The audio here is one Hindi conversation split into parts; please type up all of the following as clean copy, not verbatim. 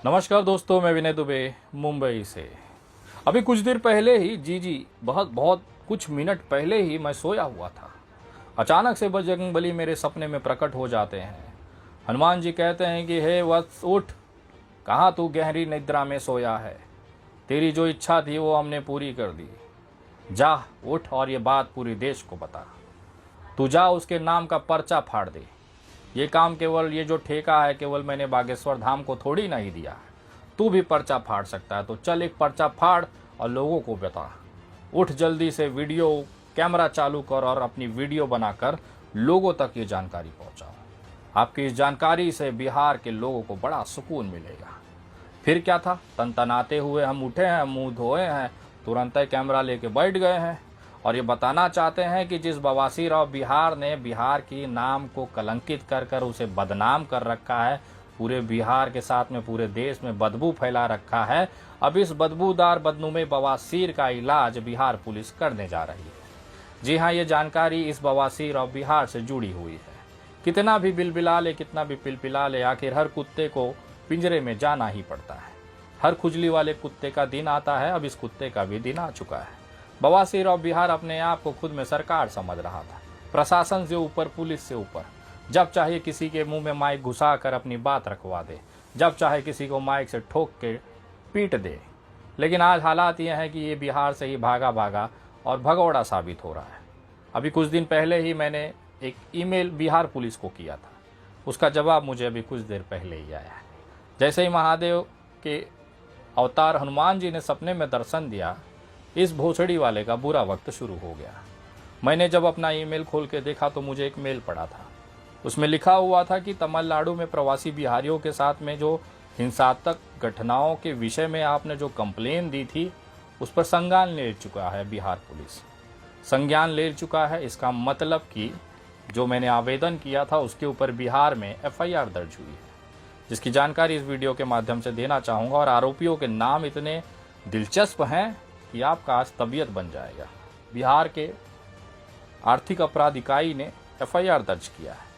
नमस्कार दोस्तों, मैं विनय दुबे मुंबई से। अभी कुछ देर पहले ही जी बहुत कुछ मिनट पहले ही मैं सोया हुआ था। अचानक से बजरंगबली मेरे सपने में प्रकट हो जाते हैं। हनुमान जी कहते हैं कि हे वत्स उठ, कहाँ तू गहरी निद्रा में सोया है। तेरी जो इच्छा थी वो हमने पूरी कर दी। जा उठ और ये बात पूरे देश को बता। तू जा उसके नाम का पर्चा फाड़ दे। ये काम केवल ये जो ठेका है केवल मैंने बागेश्वर धाम को थोड़ी नहीं दिया है। तू भी पर्चा फाड़ सकता है, तो चल एक पर्चा फाड़ और लोगों को बता। उठ जल्दी से, वीडियो कैमरा चालू कर और अपनी वीडियो बनाकर लोगों तक ये जानकारी पहुंचाओ। आपकी इस जानकारी से बिहार के लोगों को बड़ा सुकून मिलेगा। फिर क्या था, तनतनाते हुए हम उठे हैं, मुंह धोए हैं, तुरंत ही कैमरा लेके बैठ गए हैं और ये बताना चाहते हैं कि जिस बवासीर ऑफ बिहार ने बिहार की नाम को कलंकित कर कर उसे बदनाम कर रखा है, पूरे बिहार के साथ में पूरे देश में बदबू फैला रखा है, अब इस बदबूदार बदनुमे बवासीर का इलाज बिहार पुलिस करने जा रही है। जी हाँ, ये जानकारी इस बवासीर ऑफ बिहार से जुड़ी हुई है। कितना भी बिलबिला ले, कितना भी पिलपिला ले, आखिर हर कुत्ते को पिंजरे में जाना ही पड़ता है। हर खुजली वाले कुत्ते का दिन आता है, अब इस कुत्ते का भी दिन आ चुका है। बवासीर ऑफ बिहार अपने आप को खुद में सरकार समझ रहा था, प्रशासन से ऊपर, पुलिस से ऊपर। जब चाहे किसी के मुंह में माइक घुसा कर अपनी बात रखवा दे, जब चाहे किसी को माइक से ठोक के पीट दे। लेकिन आज हालात ये हैं कि ये बिहार से ही भागा भागा और भगौड़ा साबित हो रहा है। अभी कुछ दिन पहले ही मैंने एक ईमेल बिहार पुलिस को किया था, उसका जवाब मुझे अभी कुछ देर पहले ही आया है। जैसे ही महादेव के अवतार हनुमान जी ने सपने में दर्शन दिया, इस भोसड़ी वाले का बुरा वक्त शुरू हो गया। मैंने जब अपना ईमेल खोल के देखा तो मुझे एक मेल पड़ा था। उसमें लिखा हुआ था कि तमिलनाडु में प्रवासी बिहारियों के साथ में जो हिंसात्मक घटनाओं के विषय में आपने जो कंप्लेन दी थी, उस पर संज्ञान ले चुका है बिहार पुलिस। संज्ञान ले चुका है, इसका मतलब कि जो मैंने आवेदन किया था उसके ऊपर बिहार में एफआईआर दर्ज हुई है, जिसकी जानकारी इस वीडियो के माध्यम से देना चाहूँगा। और आरोपियों के नाम इतने दिलचस्प हैं कि आपका आज तबीयत बन जाएगा। बिहार के आर्थिक अपराध इकाई ने एफआईआर दर्ज किया है।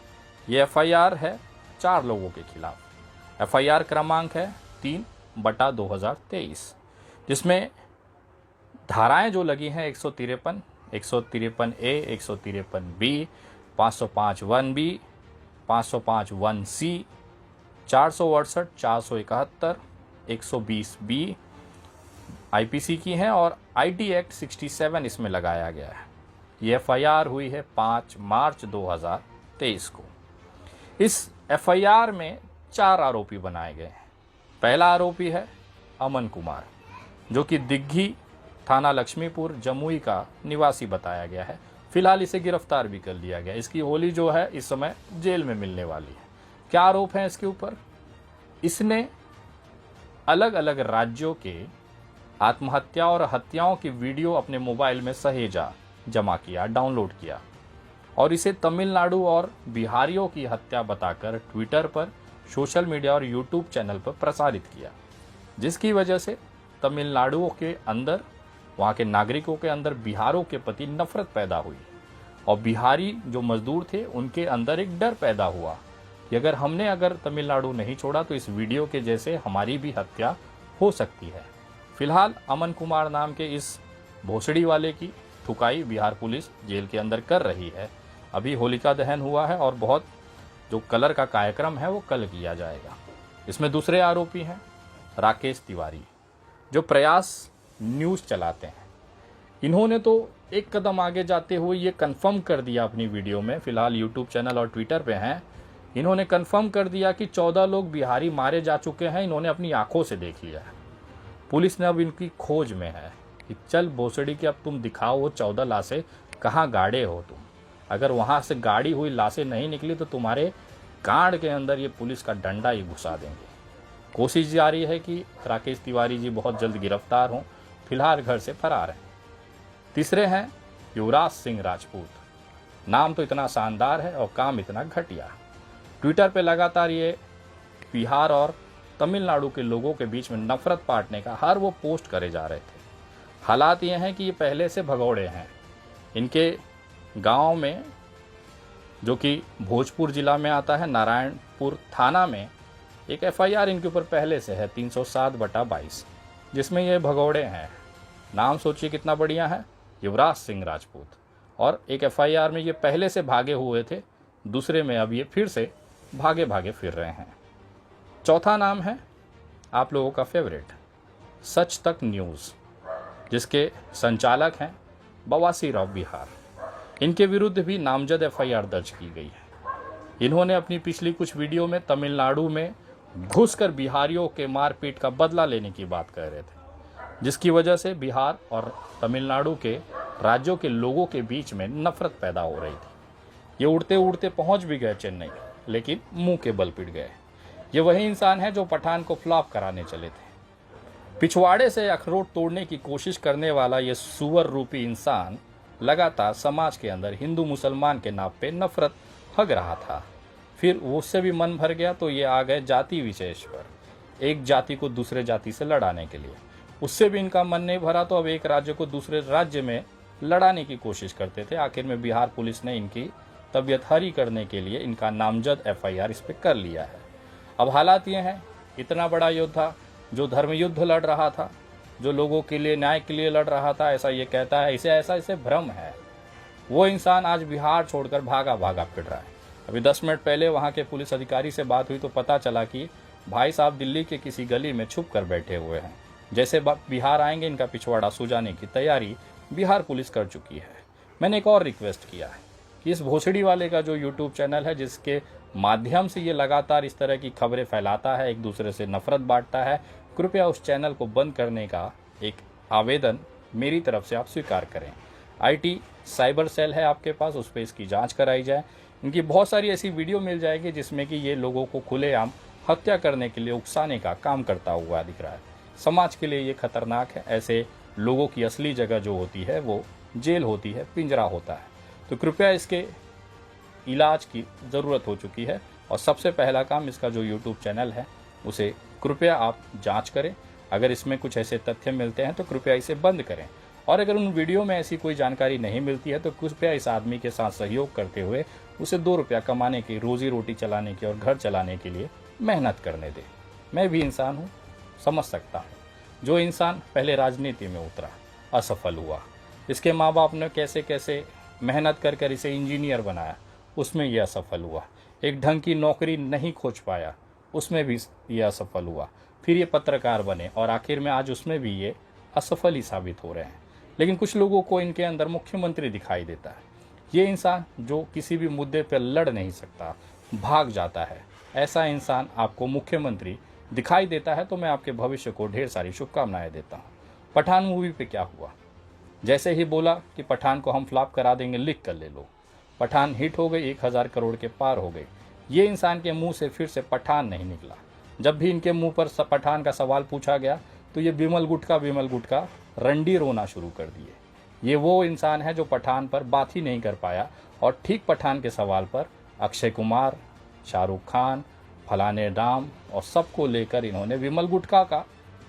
ये एफआईआर है 4 लोगों के खिलाफ। एफआईआर क्रमांक है 3/2023, जिसमें धाराएं जो लगी हैं 153, 153A, 153B, 505 1B, 505 1C, 468, 471, 120B IPC की हैं और आईटी एक्ट 67 इसमें लगाया गया है। ये एफआईआर हुई है 5 मार्च 2023 को। इस एफआईआर में 4 आरोपी बनाए गए हैं। पहला आरोपी है अमन कुमार, जो कि दिग्घी थाना लक्ष्मीपुर जमुई का निवासी बताया गया है। फिलहाल इसे गिरफ्तार भी कर लिया गया। इसकी होली जो है इस समय जेल में मिलने वाली है। क्या आरोप है इसके ऊपर? इसने अलग अलग राज्यों के आत्महत्या और हत्याओं की वीडियो अपने मोबाइल में सहेजा, जमा किया, डाउनलोड किया और इसे तमिलनाडु और बिहारियों की हत्या बताकर ट्विटर पर, सोशल मीडिया और यूट्यूब चैनल पर प्रसारित किया, जिसकी वजह से तमिलनाडु के अंदर, वहाँ के नागरिकों के अंदर बिहारियों के प्रति नफरत पैदा हुई और बिहारी जो मजदूर थे उनके अंदर एक डर पैदा हुआ कि अगर तमिलनाडु नहीं छोड़ा तो इस वीडियो के जैसे हमारी भी हत्या हो सकती है। फिलहाल अमन कुमार नाम के इस भोसड़ी वाले की ठुकाई बिहार पुलिस जेल के अंदर कर रही है। अभी होलिका दहन हुआ है और बहुत जो कलर का कार्यक्रम है वो कल किया जाएगा। इसमें दूसरे आरोपी हैं राकेश तिवारी, जो प्रयास न्यूज़ चलाते हैं। इन्होंने तो एक कदम आगे जाते हुए ये कंफर्म कर दिया अपनी वीडियो में, फिलहाल यूट्यूब चैनल और ट्विटर पे हैं, इन्होंने कंफर्म कर दिया कि 14 लोग बिहारी मारे जा चुके हैं। इन्होंने अपनी आंखों से देख लिया है। पुलिस ने अब इनकी खोज में है कि चल भोसड़ी की अब तुम दिखाओ वो 14 लाशें कहाँ गाड़े हो तुम। अगर वहाँ से गाड़ी हुई लाशें नहीं निकली तो तुम्हारे गांड के अंदर ये पुलिस का डंडा ही घुसा देंगे। कोशिश जारी है कि राकेश तिवारी जी बहुत जल्द गिरफ्तार हों। फिलहाल घर से फरार हैं। तीसरे हैं युवराज सिंह राजपूत। नाम तो इतना शानदार है और काम इतना घटिया। ट्विटर पे लगातार ये बिहार और तमिलनाडु के लोगों के बीच में नफरत बांटने का हर वो पोस्ट करे जा रहे थे। हालात ये हैं कि ये पहले से भगौड़े हैं। इनके गांव में, जो कि भोजपुर जिला में आता है, नारायणपुर थाना में एक एफआईआर इनके ऊपर पहले से है 307/22, जिसमें ये भगौड़े हैं। नाम सोचिए कितना बढ़िया है, युवराज सिंह राजपूत। और एक एफआईआर में ये पहले से भागे हुए थे, दूसरे में अब ये फिर से भागे भागे फिर रहे हैं। चौथा नाम है आप लोगों का फेवरेट सच तक न्यूज़, जिसके संचालक हैं बवासी राव बिहार। इनके विरुद्ध भी नामजद एफआईआर दर्ज की गई है। इन्होंने अपनी पिछली कुछ वीडियो में तमिलनाडु में घुसकर बिहारियों के मारपीट का बदला लेने की बात कर रहे थे, जिसकी वजह से बिहार और तमिलनाडु के राज्यों के लोगों के बीच में नफरत पैदा हो रही थी। ये उड़ते उड़ते पहुंच भी गए चेन्नई, लेकिन मुंह के बल पिट गए। ये वही इंसान है जो पठान को फ्लॉप कराने चले थे। पिछवाड़े से अखरोट तोड़ने की कोशिश करने वाला ये सुअर रूपी इंसान लगातार समाज के अंदर हिंदू मुसलमान के नाम पे नफरत हग रहा था। फिर उससे भी मन भर गया तो ये आ गए जाति विशेष पर, एक जाति को दूसरे जाति से लड़ाने के लिए। उससे भी इनका मन नहीं भरा तो अब एक राज्य को दूसरे राज्य में लड़ाने की कोशिश करते थे। आखिर में बिहार पुलिस ने इनकी तबीयत हरी करने के लिए इनका नामजद एफआईआर इस पर कर लिया है। अब हालात ये हैं, इतना बड़ा योद्धा जो धर्म युद्ध लड़ रहा था, जो लोगों के लिए न्याय के लिए लड़ रहा था, ऐसा ये कहता है, इसे भ्रम है। वो इंसान आज बिहार छोड़कर भागा भागा फिर रहा है। अभी 10 मिनट पहले वहाँ के पुलिस अधिकारी से बात हुई तो पता चला कि भाई साहब दिल्ली के किसी गली में छुप कर बैठे हुए हैं। जैसे बिहार आएंगे इनका पिछवाड़ा सुझाने की तैयारी बिहार पुलिस कर चुकी है। मैंने एक और रिक्वेस्ट किया है कि इस भोसड़ी वाले का जो यूट्यूब चैनल है, जिसके माध्यम से ये लगातार इस तरह की खबरें फैलाता है, एक दूसरे से नफरत बांटता है, कृपया उस चैनल को बंद करने का एक आवेदन मेरी तरफ से आप स्वीकार करें। आईटी साइबर सेल है आपके पास, उस पर इसकी जांच कराई जाए। इनकी बहुत सारी ऐसी वीडियो मिल जाएगी जिसमें कि ये लोगों को खुलेआम हत्या करने के लिए उकसाने का काम करता हुआ दिख रहा है। समाज के लिए ये खतरनाक है। ऐसे लोगों की असली जगह जो होती है वो जेल होती है, पिंजरा होता है। तो कृपया इसके इलाज की ज़रूरत हो चुकी है और सबसे पहला काम इसका जो यूट्यूब चैनल है उसे कृपया आप जांच करें। अगर इसमें कुछ ऐसे तथ्य मिलते हैं तो कृपया इसे बंद करें, और अगर उन वीडियो में ऐसी कोई जानकारी नहीं मिलती है तो कृपया इस आदमी के साथ सहयोग करते हुए उसे 2 रुपया कमाने की, रोजी रोटी चलाने की और घर चलाने के लिए मेहनत करने दें। मैं भी इंसान हूँ, समझ सकता हूँ। जो इंसान पहले राजनीति में उतरा, असफल हुआ, इसके माँ बाप ने कैसे कैसे मेहनत कर कर इसे इंजीनियर बनाया, उसमें यह असफल हुआ। एक ढंग की नौकरी नहीं खोज पाया, उसमें भी ये असफल हुआ। फिर ये पत्रकार बने और आखिर में आज उसमें भी ये असफल ही साबित हो रहे हैं। लेकिन कुछ लोगों को इनके अंदर मुख्यमंत्री दिखाई देता है। ये इंसान जो किसी भी मुद्दे पर लड़ नहीं सकता, भाग जाता है, ऐसा इंसान आपको मुख्यमंत्री दिखाई देता है तो मैं आपके भविष्य को ढेर सारी शुभकामनाएं देता हूँ। पठान मूवी पे क्या हुआ? जैसे ही बोला कि पठान को हम फ्लॉप करा देंगे, लिख कर ले लो। पठान हिट हो गई, 1000 करोड़ के पार हो गई। ये इंसान के मुंह से फिर से पठान नहीं निकला। जब भी इनके मुंह पर पठान का सवाल पूछा गया तो ये विमल गुटका रंडी रोना शुरू कर दिए। ये वो इंसान है जो पठान पर बात ही नहीं कर पाया और ठीक पठान के सवाल पर अक्षय कुमार, शाहरुख खान, फलाने राम और सबको लेकर इन्होंने विमल गुटका का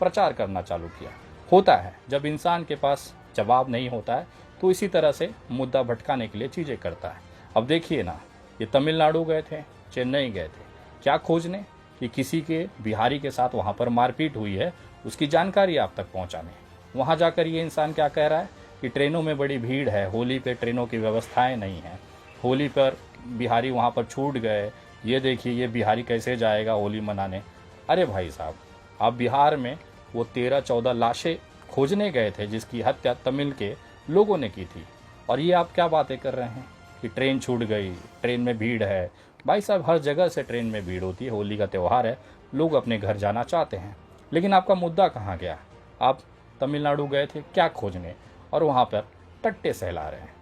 प्रचार करना चालू किया। होता है जब इंसान के पास जवाब नहीं होता है तो इसी तरह से मुद्दा भटकाने के लिए चीज़ें करता है। अब देखिए ना, ये तमिलनाडु गए थे, चेन्नई गए थे, क्या खोजने कि किसी के बिहारी के साथ वहाँ पर मारपीट हुई है, उसकी जानकारी आप तक पहुँचाने। वहाँ जाकर ये इंसान क्या कह रहा है कि ट्रेनों में बड़ी भीड़ है, होली पे ट्रेनों की व्यवस्थाएं नहीं हैं, होली पर बिहारी वहाँ पर छूट गए, ये देखिए ये बिहारी कैसे जाएगा होली मनाने। अरे भाई साहब, आप बिहार में वो 13-14 लाशें खोजने गए थे जिसकी हत्या तमिल के लोगों ने की थी, और ये आप क्या बातें कर रहे हैं कि ट्रेन छूट गई, ट्रेन में भीड़ है। भाई साहब, हर जगह से ट्रेन में भीड़ होती है, होली का त्यौहार है, लोग अपने घर जाना चाहते हैं। लेकिन आपका मुद्दा कहाँ गया? आप तमिलनाडु गए थे क्या खोजने और वहाँ पर टट्टे सहला रहे हैं।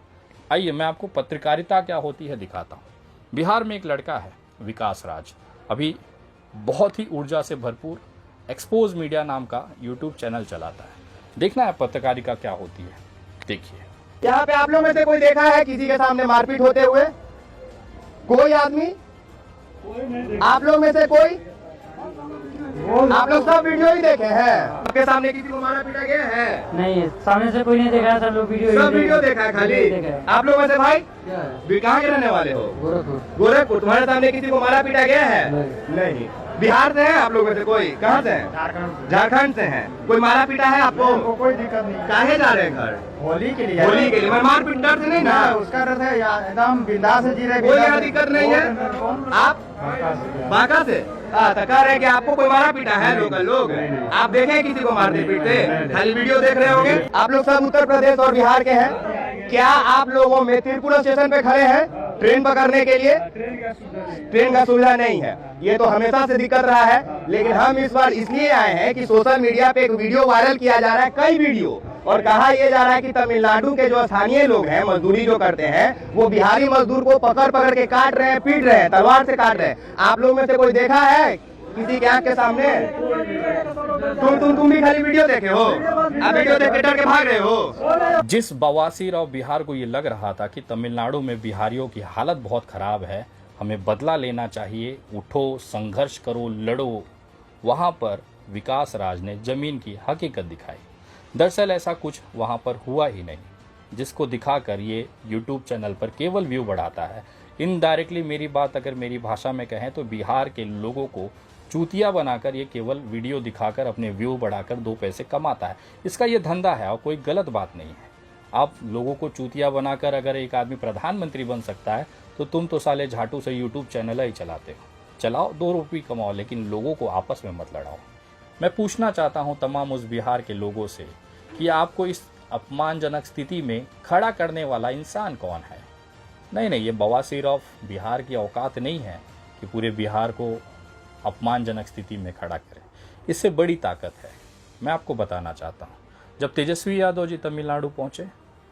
आइए मैं आपको पत्रकारिता क्या होती है दिखाता हूँ। बिहार में एक लड़का है विकास राज, अभी बहुत ही ऊर्जा से भरपूर एक्सपोज मीडिया नाम का यूट्यूब चैनल चलाता है। देखना है पत्रकारिता क्या होती है, देखिए। यहाँ पे आप लोग में से कोई देखा है किसी के सामने मारपीट होते हुए? कोई आदमी? आप लोग में से कोई? आप लोग सब वीडियो ही देखे हैं? आपके सामने किसी को मारा पीटा गया है? नहीं, सामने से कोई नहीं देखा है, सब लोग सब वीडियो देखा है खाली। आप लोग में से भाई कहाँ के रहने वाले हो? गोरखपुर। गोरखपुर। तुम्हारे सामने किसी को मारा पीटा गया है? नहीं। बिहार से हैं आप लोग में से कोई? कहाँ से हैं? झारखंड से हैं। कोई मारा पीटा है आपको? कोई दिक्कत नहीं। काहे जा रहे हैं घर? होली के लिए। होली के लिए। मैं मार पीट डर से नहीं ना? उसका डर है यार, एकदम बिंदास से जी रहे। कोई यहाँ दिक्कत नहीं है। आप बांका से? तो कह रहे हैं कि आपको कोई मारा पीटा है लोकल लोग? आप देखे किसी को मारते पीटते? खाली वीडियो देख रहे होंगे। आप लोग सब उत्तर प्रदेश और बिहार के हैं। क्या आप लोगों में तिरपुरा स्टेशन पे खड़े हैं ट्रेन पकड़ने के लिए? ट्रेन का सुविधा नहीं है। ये तो हमेशा से दिक्कत रहा है, लेकिन हम इस बार इसलिए आए हैं कि सोशल मीडिया पे एक वीडियो वायरल किया जा रहा है, कई वीडियो, और कहा यह जा रहा है कि तमिलनाडु के जो स्थानीय लोग हैं, मजदूरी जो करते हैं, वो बिहारी मजदूर को पकड़ पकड़ के काट रहे हैं, पीट रहे हैं, तलवार से काट रहे हैं। आप लोग में से कोई देखा है किसी के आंख के सामने? तुम भी खाली वीडियो देखे हो? आप वीडियो देख के डर के भाग रहे हो? जिस बवासीर और बिहार को ये लग रहा था कि तमिलनाडु में बिहारियों की हालत बहुत खराब है, हमें बदला लेना चाहिए, उठो, संघर्ष करो, लड़ो, वहां पर विकास राज ने जमीन की हकीकत दिखाई। दरअसल ऐसा कुछ वहां पर हुआ ही नहीं, जिसको दिखाकर ये यूट्यूब चैनल पर केवल व्यू बढ़ाता है। इनडायरेक्टली मेरी बात अगर मेरी भाषा में कहें तो बिहार के लोगों को चूतिया बनाकर ये केवल वीडियो दिखाकर अपने व्यू बढ़ाकर 2 पैसे कमाता है। इसका ये धंधा है और कोई गलत बात नहीं है। आप लोगों को चूतिया बनाकर अगर एक आदमी प्रधानमंत्री बन सकता है तो तुम तो साले झाटू से यूट्यूब चैनल ही चलाते हो। चलाओ, 2 रुपये कमाओ, लेकिन लोगों को आपस में मत लड़ाओ। मैं पूछना चाहता हूँ तमाम उस बिहार के लोगों से कि आपको इस अपमानजनक स्थिति में खड़ा करने वाला इंसान कौन है? नहीं, ये बवासीर ऑफ बिहार की औकात नहीं है कि पूरे बिहार को अपमानजनक स्थिति में खड़ा करें। इससे बड़ी ताकत है। मैं आपको बताना चाहता हूँ, जब तेजस्वी यादव जी तमिलनाडु पहुँचे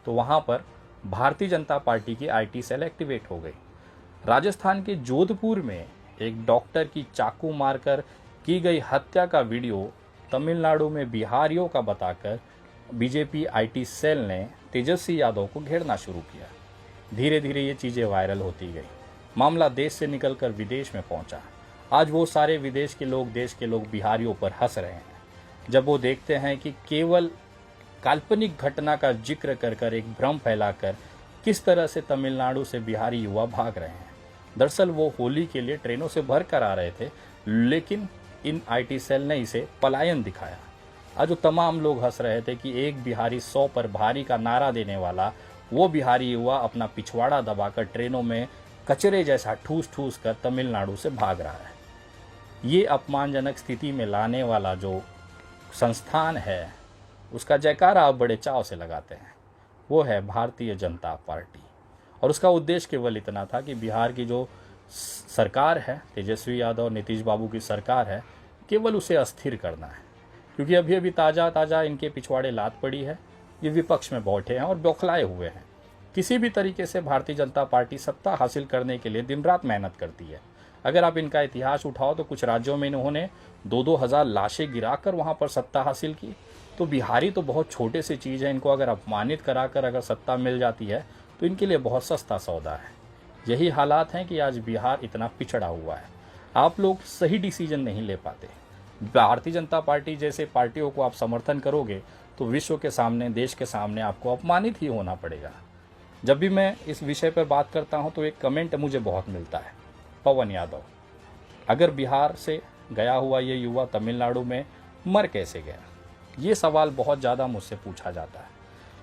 तो वहाँ पर भारतीय जनता पार्टी की IT सेल एक्टिवेट हो गई। राजस्थान के जोधपुर में एक डॉक्टर की चाकू मारकर की गई हत्या का वीडियो तमिलनाडु में बिहारियों का बताकर बीजेपी IT सेल ने तेजस्वी यादव को घेरना शुरू किया। धीरे धीरे ये चीज़ें वायरल होती गई। मामला देश से निकलकर विदेश में पहुंचा। आज वो सारे विदेश के लोग, देश के लोग बिहारियों पर हंस रहे हैं जब वो देखते हैं कि केवल काल्पनिक घटना का जिक्र कर कर एक भ्रम फैलाकर किस तरह से तमिलनाडु से बिहारी युवा भाग रहे हैं। दरअसल वो होली के लिए ट्रेनों से भर कर आ रहे थे, लेकिन इन IT सेल ने इसे पलायन दिखाया। आज जो तमाम लोग हंस रहे थे कि एक बिहारी 100 पर भारी का नारा देने वाला वो बिहारी युवा अपना पिछवाड़ा दबाकर ट्रेनों में कचरे जैसा ठूस ठूस कर तमिलनाडु से भाग रहा है। ये अपमानजनक स्थिति में लाने वाला जो संस्थान है, उसका जयकारा आप बड़े चाव से लगाते हैं। वो है भारतीय जनता पार्टी, और उसका उद्देश्य केवल इतना था कि बिहार की जो सरकार है, तेजस्वी यादव नीतीश बाबू की सरकार है, केवल उसे अस्थिर करना है। क्योंकि अभी अभी ताज़ा इनके पिछवाड़े लात पड़ी है। ये विपक्ष में बैठे हैं और बौखलाए हुए हैं। किसी भी तरीके से भारतीय जनता पार्टी सत्ता हासिल करने के लिए दिन रात मेहनत करती है। अगर आप इनका इतिहास उठाओ तो कुछ राज्यों में इन्होंने 2-2 हज़ार लाशें गिराकर वहाँ पर सत्ता हासिल की। तो बिहारी तो बहुत छोटे सी चीज़ है, इनको अगर अपमानित कराकर अगर सत्ता मिल जाती है तो इनके लिए बहुत सस्ता सौदा है। यही हालात हैं कि आज बिहार इतना पिछड़ा हुआ है। आप लोग सही डिसीजन नहीं ले पाते। भारतीय जनता पार्टी जैसे पार्टियों को आप समर्थन करोगे तो विश्व के सामने, देश के सामने आपको अपमानित ही होना पड़ेगा। जब भी मैं इस विषय पर बात करता हूं तो एक कमेंट मुझे बहुत मिलता है, पवन यादव, अगर बिहार से गया हुआ ये युवा तमिलनाडु में मर कैसे गया? ये सवाल बहुत ज़्यादा मुझसे पूछा जाता है।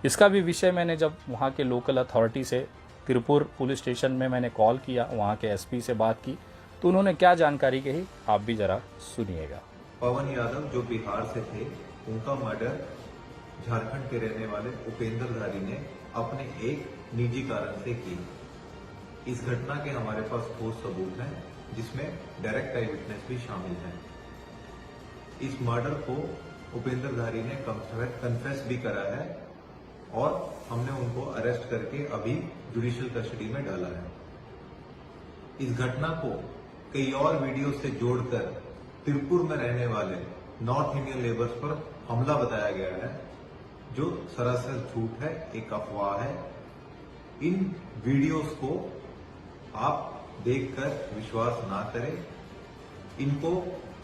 इसका भी विषय मैंने जब वहाँ के लोकल अथॉरिटी से तिरुपुर पुलिस स्टेशन में मैंने कॉल किया, वहाँ के SP से बात की, तो उन्होंने क्या जानकारी कही आप भी ज़रा सुनिएगा। पवन यादव जो बिहार से थे, उनका मर्डर झारखंड के रहने वाले उपेंद्र धारी ने अपने एक निजी कारण से की। इस घटना के हमारे पास ठोस सबूत हैं, जिसमें डायरेक्ट आई विटनेस भी शामिल हैं। इस मर्डर को उपेंद्र धारी ने कन्फेस भी करा है और हमने उनको अरेस्ट करके अभी जुडिशियल कस्टडी में डाला है। इस घटना को कई और वीडियो से जोड़कर तिरुपुर में रहने वाले नॉर्थ इंडियन लेबर्स पर हमला बताया गया है, जो सरासर झूठ है, एक अफवाह है। इन वीडियोस को आप देखकर विश्वास ना करें। इनको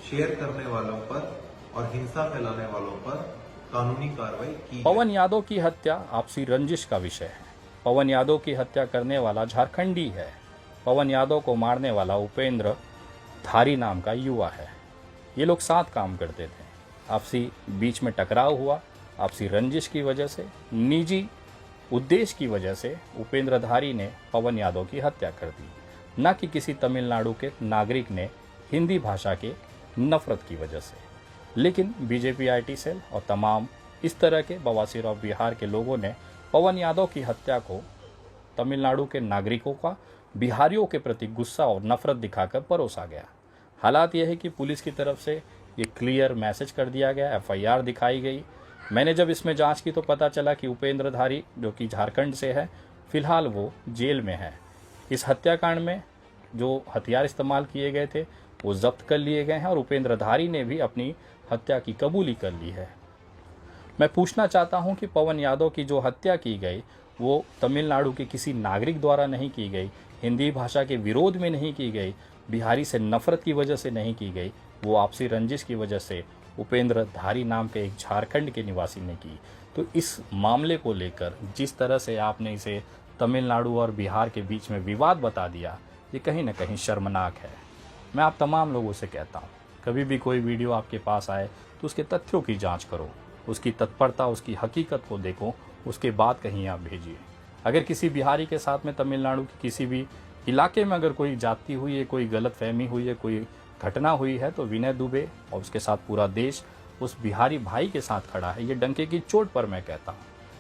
शेयर करने वालों पर और हिंसा फैलाने वालों पर कानूनी कार्रवाई की। पवन यादव की हत्या आपसी रंजिश का विषय है। पवन यादव की हत्या करने वाला झारखंडी है। पवन यादव को मारने वाला उपेंद्र धारी नाम का युवा है। ये लोग साथ काम करते थे। आपसी बीच में टकराव हुआ, आपसी रंजिश की वजह से, निजी उद्देश्य की वजह से उपेंद्र धारी ने पवन यादव की हत्या कर दी, न कि किसी तमिलनाडु के नागरिक ने हिंदी भाषा के नफरत की वजह से। लेकिन बीजेपी IT सेल और तमाम इस तरह के बवासीर ऑफ बिहार के लोगों ने पवन यादव की हत्या को तमिलनाडु के नागरिकों का बिहारियों के प्रति गुस्सा और नफरत दिखाकर परोसा गया। हालात यह है कि पुलिस की तरफ से ये क्लियर मैसेज कर दिया गया, FIR दिखाई गई। मैंने जब इसमें जांच की तो पता चला कि उपेंद्र धारी जो कि झारखंड से है, फिलहाल वो जेल में है। इस हत्याकांड में जो हथियार इस्तेमाल किए गए थे वो जब्त कर लिए गए हैं और उपेंद्र धारी ने भी अपनी हत्या की कबूली कर ली है। मैं पूछना चाहता हूं कि पवन यादव की जो हत्या की गई वो तमिलनाडु के किसी नागरिक द्वारा नहीं की गई, हिंदी भाषा के विरोध में नहीं की गई, बिहारी से नफरत की वजह से नहीं की गई, वो आपसी रंजिश की वजह से उपेंद्र धारी नाम के एक झारखंड के निवासी ने की। तो इस मामले को लेकर जिस तरह से आपने इसे तमिलनाडु और बिहार के बीच में विवाद बता दिया, ये कहीं ना कहीं शर्मनाक है। मैं आप तमाम लोगों से कहता हूँ, कभी भी कोई वीडियो आपके पास आए तो उसके तथ्यों की जांच करो, उसकी तत्परता, उसकी हकीकत को देखो, उसके बाद कहीं आप भेजिए। अगर किसी बिहारी के साथ में तमिलनाडु के किसी भी इलाके में अगर कोई जाति हुई है, कोई गलतफहमी हुई है, कोई घटना हुई है, तो विनय दुबे और उसके साथ पूरा देश उस बिहारी भाई के साथ खड़ा है। ये डंके की चोट पर मैं कहता हूँ।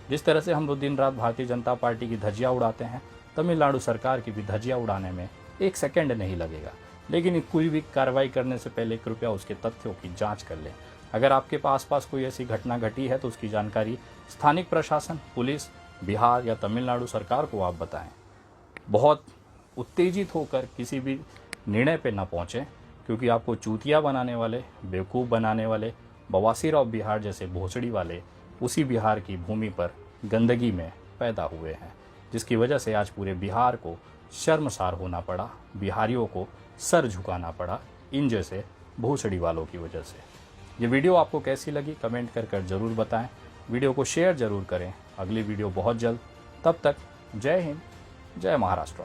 जिस तरह से हम लोग दिन रात भारतीय जनता पार्टी की धज्जियाँ उड़ाते हैं, तमिलनाडु सरकार की भी धज्जियाँ उड़ाने में 1 सेकंड नहीं लगेगा। लेकिन कोई भी कार्रवाई करने से पहले कृपया उसके तथ्यों की जांच कर लें। अगर आपके आसपास कोई ऐसी घटना घटी है तो उसकी जानकारी स्थानिक प्रशासन, पुलिस, बिहार या तमिलनाडु सरकार को आप बताएं। बहुत उत्तेजित होकर किसी भी निर्णय पे न पहुँचें, क्योंकि आपको चूतिया बनाने वाले, बेवकूफ़ बनाने वाले, बवासीर ऑफ बिहार जैसे भोसड़ी वाले उसी बिहार की भूमि पर गंदगी में पैदा हुए हैं, जिसकी वजह से आज पूरे बिहार को शर्मसार होना पड़ा, बिहारियों को सर झुकाना पड़ा इन जैसे भोसड़ी वालों की वजह से। ये वीडियो आपको कैसी लगी कमेंट कर ज़रूर बताएं। वीडियो को शेयर ज़रूर करें। अगली वीडियो बहुत जल्द। तब तक जय हिंद, जय महाराष्ट्र।